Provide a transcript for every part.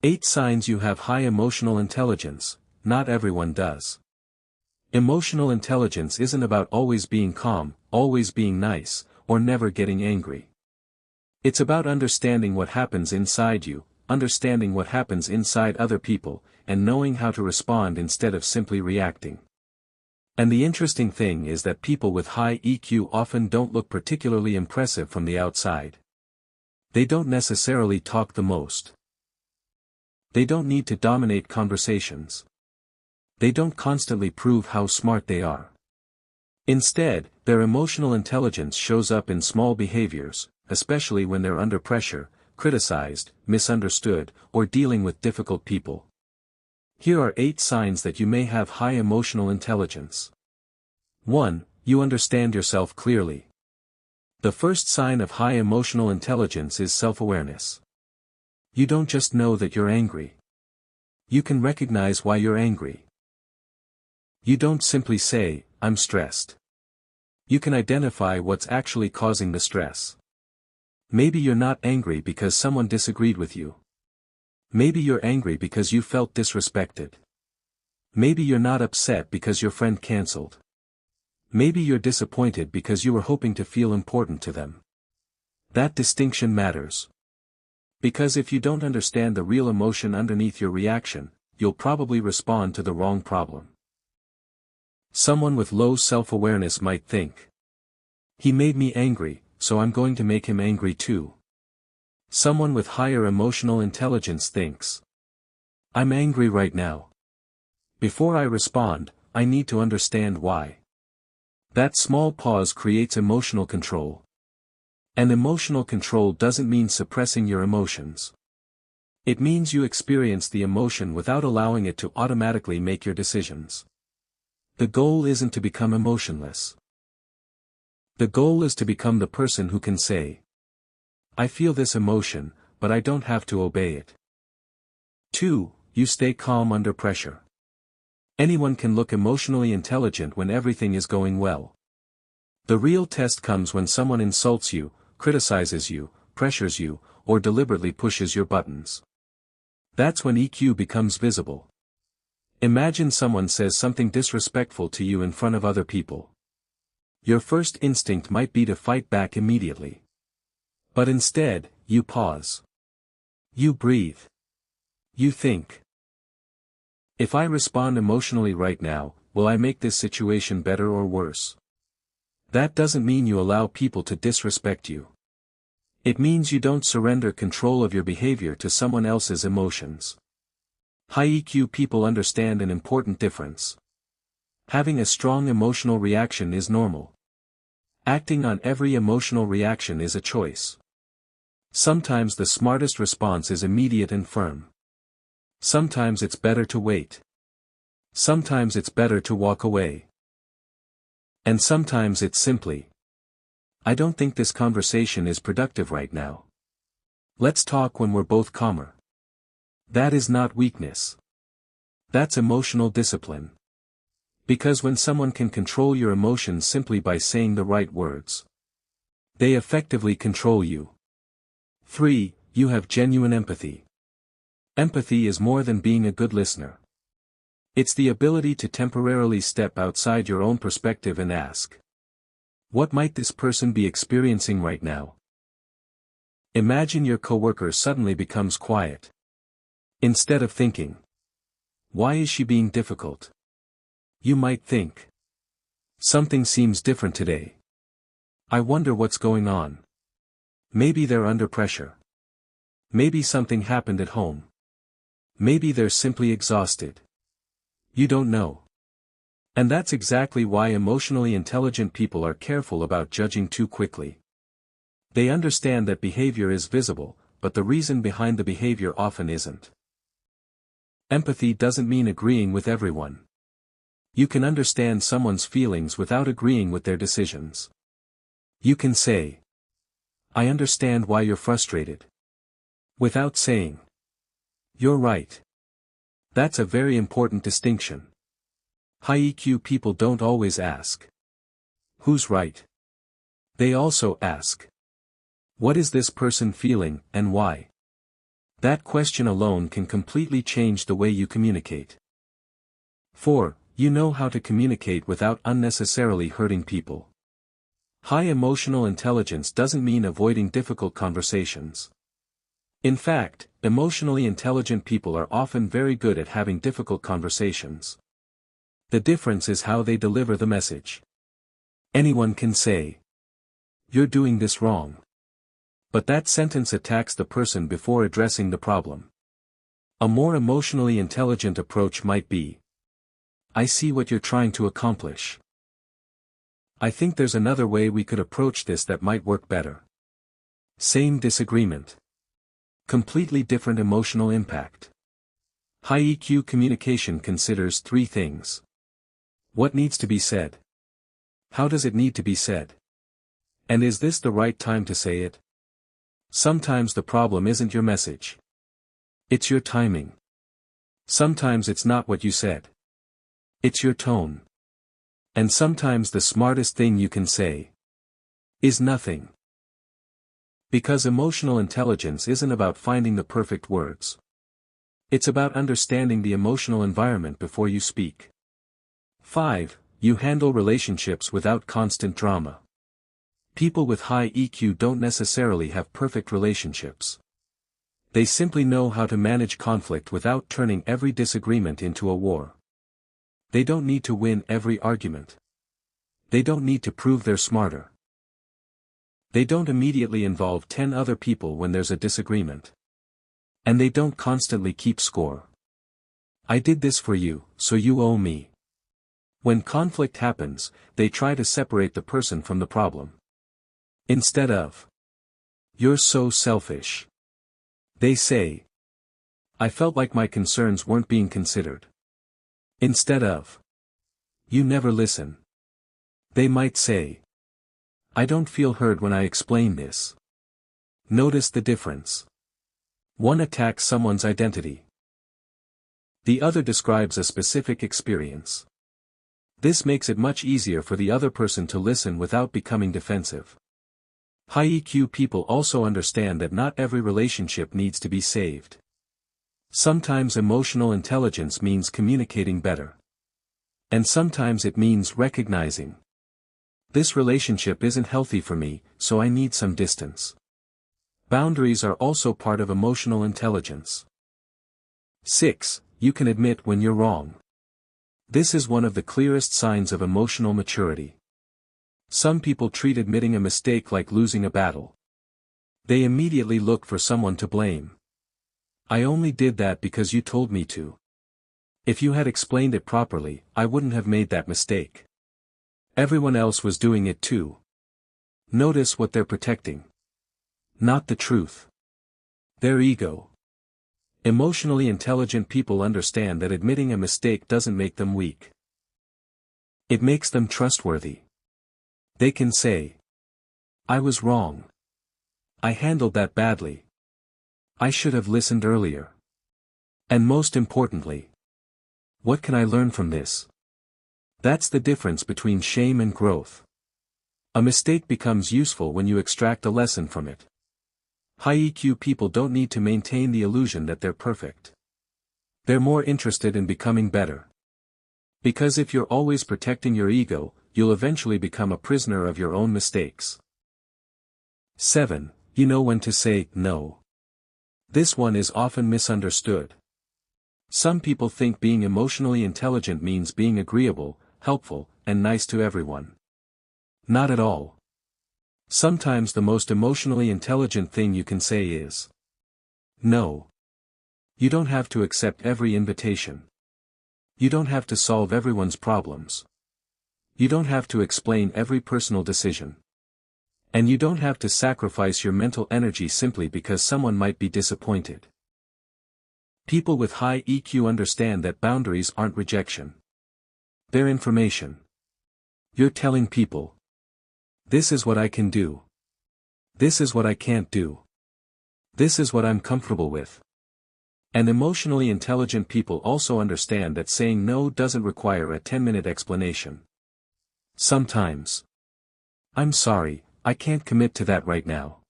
8 signs you have high emotional intelligence. Not everyone does. Emotional intelligence isn't about always being calm, always being nice, or never getting angry. It's about understanding what happens inside you, understanding what happens inside other people, and knowing how to respond instead of simply reacting. And the interesting thing is that people with high EQ often don't look particularly impressive from the outside. They don't necessarily talk the most. They don't need to dominate conversations. They don't constantly prove how smart they are. Instead, their emotional intelligence shows up in small behaviors, especially when they're under pressure, criticized, misunderstood, or dealing with difficult people. Here are 8 signs that you may have high emotional intelligence. 1. You understand yourself clearly. The first sign of high emotional intelligence is self-awareness. You don't just know that you're angry. You can recognize why you're angry. You don't simply say, "I'm stressed." You can identify what's actually causing the stress. Maybe you're not angry because someone disagreed with you. Maybe you're angry because you felt disrespected. Maybe you're not upset because your friend canceled. Maybe you're disappointed because you were hoping to feel important to them. That distinction matters. Because if you don't understand the real emotion underneath your reaction, you'll probably respond to the wrong problem. Someone with low self-awareness might think, "He made me angry, so I'm going to make him angry too." Someone with higher emotional intelligence thinks, "I'm angry right now. Before I respond, I need to understand why." That small pause creates emotional control. And emotional control doesn't mean suppressing your emotions. It means you experience the emotion without allowing it to automatically make your decisions. The goal isn't to become emotionless. The goal is to become the person who can say, "I feel this emotion, but I don't have to obey it." 2. You stay calm under pressure. Anyone can look emotionally intelligent when everything is going well. The real test comes when someone insults you, criticizes you, pressures you, or deliberately pushes your buttons. That's when EQ becomes visible. Imagine someone says something disrespectful to you in front of other people. Your first instinct might be to fight back immediately. But instead, you pause. You breathe. You think. If I respond emotionally right now, will I make this situation better or worse? That doesn't mean you allow people to disrespect you. It means you don't surrender control of your behavior to someone else's emotions. High EQ people understand an important difference. Having a strong emotional reaction is normal. Acting on every emotional reaction is a choice. Sometimes the smartest response is immediate and firm. Sometimes it's better to wait. Sometimes it's better to walk away. And sometimes it's simply, "I don't think this conversation is productive right now. Let's talk when we're both calmer." That is not weakness. That's emotional discipline. Because when someone can control your emotions simply by saying the right words, they effectively control you. 3. You have genuine empathy. Empathy is more than being a good listener. It's the ability to temporarily step outside your own perspective and ask, "What might this person be experiencing right now?" Imagine your coworker suddenly becomes quiet. Instead of thinking, "Why is she being difficult?" you might think, "Something seems different today. I wonder what's going on." Maybe they're under pressure. Maybe something happened at home. Maybe they're simply exhausted. You don't know. And that's exactly why emotionally intelligent people are careful about judging too quickly. They understand that behavior is visible, but the reason behind the behavior often isn't. Empathy doesn't mean agreeing with everyone. You can understand someone's feelings without agreeing with their decisions. You can say, "I understand why you're frustrated," without saying, "You're right." That's a very important distinction. High EQ people don't always ask, "Who's right?" They also ask, "What is this person feeling, and why?" That question alone can completely change the way you communicate. 4. You know how to communicate without unnecessarily hurting people. High emotional intelligence doesn't mean avoiding difficult conversations. In fact, emotionally intelligent people are often very good at having difficult conversations. The difference is how they deliver the message. Anyone can say, "You're doing this wrong." But that sentence attacks the person before addressing the problem. A more emotionally intelligent approach might be, "I see what you're trying to accomplish. I think there's another way we could approach this that might work better." Same disagreement. Completely different emotional impact. High EQ communication considers three things. What needs to be said? How does it need to be said? And is this the right time to say it? Sometimes the problem isn't your message. It's your timing. Sometimes it's not what you said. It's your tone. And sometimes the smartest thing you can say is nothing. Because emotional intelligence isn't about finding the perfect words. It's about understanding the emotional environment before you speak. 5. You handle relationships without constant drama. People with high EQ don't necessarily have perfect relationships. They simply know how to manage conflict without turning every disagreement into a war. They don't need to win every argument. They don't need to prove they're smarter. They don't immediately involve 10 other people when there's a disagreement. And they don't constantly keep score. "I did this for you, so you owe me." When conflict happens, they try to separate the person from the problem. Instead of, "You're so selfish," they say, "I felt like my concerns weren't being considered." Instead of, "You never listen," they might say, "I don't feel heard when I explain this." Notice the difference. One attacks someone's identity. The other describes a specific experience. This makes it much easier for the other person to listen without becoming defensive. High EQ people also understand that not every relationship needs to be saved. Sometimes emotional intelligence means communicating better. And sometimes it means recognizing, "This relationship isn't healthy for me, so I need some distance." Boundaries are also part of emotional intelligence. 6. You can admit when you're wrong. This is one of the clearest signs of emotional maturity. Some people treat admitting a mistake like losing a battle. They immediately look for someone to blame. "I only did that because you told me to. If you had explained it properly, I wouldn't have made that mistake. Everyone else was doing it too." Notice what they're protecting. Not the truth. Their ego. Emotionally intelligent people understand that admitting a mistake doesn't make them weak. It makes them trustworthy. They can say, "I was wrong. I handled that badly. I should have listened earlier. And most importantly, what can I learn from this?" That's the difference between shame and growth. A mistake becomes useful when you extract a lesson from it. High EQ people don't need to maintain the illusion that they're perfect. They're more interested in becoming better. Because if you're always protecting your ego, you'll eventually become a prisoner of your own mistakes. 7. You know when to say no. This one is often misunderstood. Some people think being emotionally intelligent means being agreeable, helpful, and nice to everyone. Not at all. Sometimes the most emotionally intelligent thing you can say is no. You don't have to accept every invitation. You don't have to solve everyone's problems. You don't have to explain every personal decision. And you don't have to sacrifice your mental energy simply because someone might be disappointed. People with high EQ understand that boundaries aren't rejection. They're information. You're telling people, "This is what I can do. This is what I can't do. This is what I'm comfortable with." And emotionally intelligent people also understand that saying no doesn't require a 10-minute explanation. Sometimes, "I'm sorry, I can't commit to that right now,"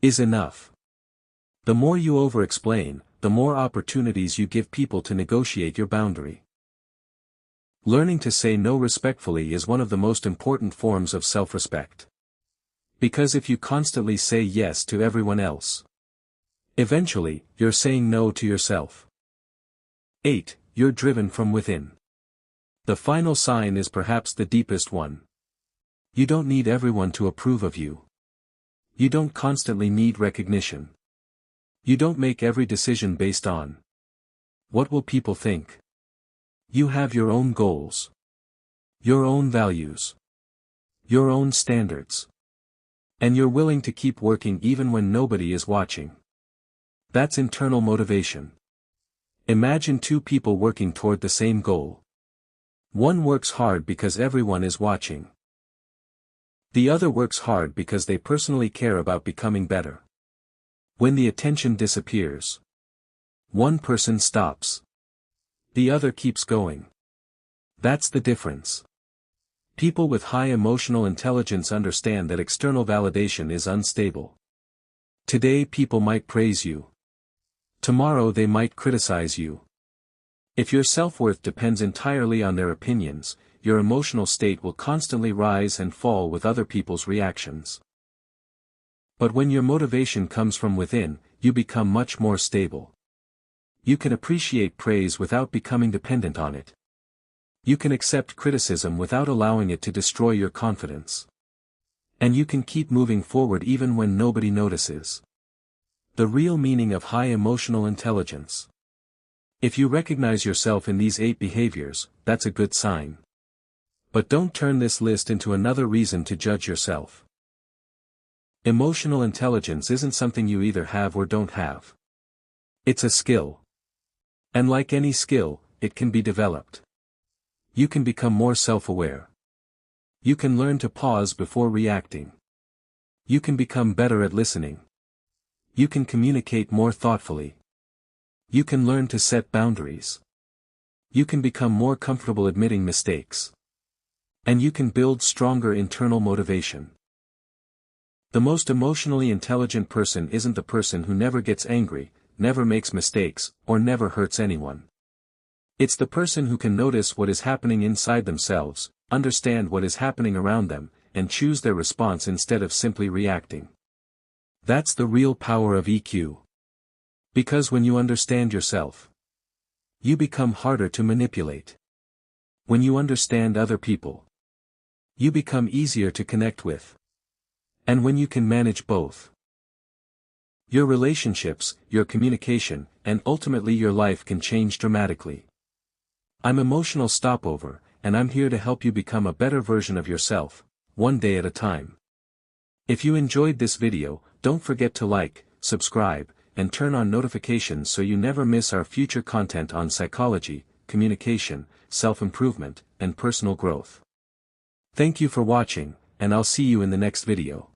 is enough. The more you over-explain, the more opportunities you give people to negotiate your boundary. Learning to say no respectfully is one of the most important forms of self-respect. Because if you constantly say yes to everyone else, eventually, you're saying no to yourself. 8. You're driven from within. The final sign is perhaps the deepest one. You don't need everyone to approve of you. You don't constantly need recognition. You don't make every decision based on what will people think. You have your own goals, your own values, your own standards. And you're willing to keep working even when nobody is watching. That's internal motivation. Imagine two people working toward the same goal. One works hard because everyone is watching. The other works hard because they personally care about becoming better. When the attention disappears, one person stops. The other keeps going. That's the difference. People with high emotional intelligence understand that external validation is unstable. Today people might praise you. Tomorrow they might criticize you. If your self-worth depends entirely on their opinions, your emotional state will constantly rise and fall with other people's reactions. But when your motivation comes from within, you become much more stable. You can appreciate praise without becoming dependent on it. You can accept criticism without allowing it to destroy your confidence. And you can keep moving forward even when nobody notices. The real meaning of high emotional intelligence. If you recognize yourself in these 8 behaviors, that's a good sign. But don't turn this list into another reason to judge yourself. Emotional intelligence isn't something you either have or don't have. It's a skill. And like any skill, it can be developed. You can become more self-aware. You can learn to pause before reacting. You can become better at listening. You can communicate more thoughtfully. You can learn to set boundaries. You can become more comfortable admitting mistakes. And you can build stronger internal motivation. The most emotionally intelligent person isn't the person who never gets angry, never makes mistakes, or never hurts anyone. It's the person who can notice what is happening inside themselves, understand what is happening around them, and choose their response instead of simply reacting. That's the real power of EQ. Because when you understand yourself, you become harder to manipulate. When you understand other people, you become easier to connect with. And when you can manage both, your relationships, your communication, and ultimately your life can change dramatically. I'm Emotional Stopover, and I'm here to help you become a better version of yourself, one day at a time. If you enjoyed this video, don't forget to like, subscribe, and turn on notifications so you never miss our future content on psychology, communication, self-improvement, and personal growth. Thank you for watching, and I'll see you in the next video.